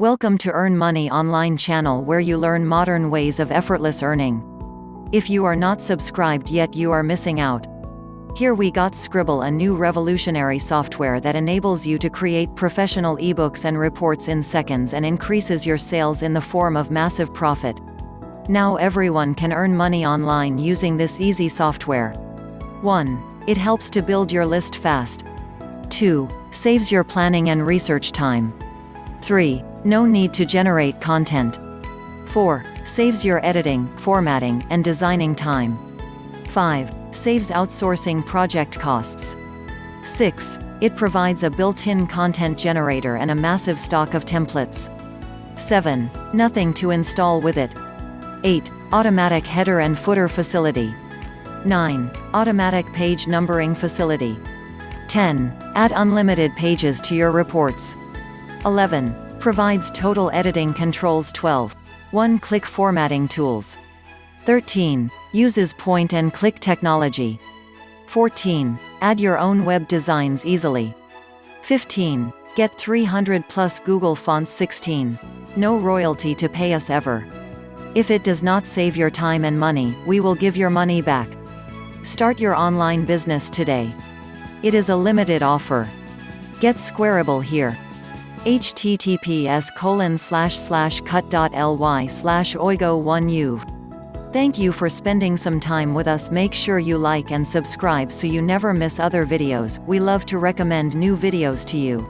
Welcome to Earn Money Online channel where you learn modern ways of effortless earning. If you are not subscribed yet, you are missing out. Here we got Sqribble, a new revolutionary software that enables you to create professional ebooks and reports in seconds and increases your sales in the form of massive profit. Now everyone can earn money online using this easy software. 1. It helps to build your list fast. 2. Saves your planning and research time. 3. No need to generate content. 4. Saves your editing, formatting, and designing time. 5. Saves outsourcing project costs. 6. It provides a built-in content generator and a massive stock of templates. 7. Nothing to install with it. 8. Automatic header and footer facility. 9. Automatic page numbering facility. 10. Add unlimited pages to your reports. 11. Provides total editing controls. 12. One-click formatting tools. 13. Uses point-and-click technology. 14. Add your own web designs easily. 15. Get 300+ Google fonts. 16. No royalty to pay us ever. If it does not save your time and money, we will give your money back. Start your online business today. It is a limited offer. Get Sqribble here. https://cut.ly/oigo1uv. Thank you for spending some time with us. Make sure you like and subscribe so you never miss other videos. We love to recommend new videos to you.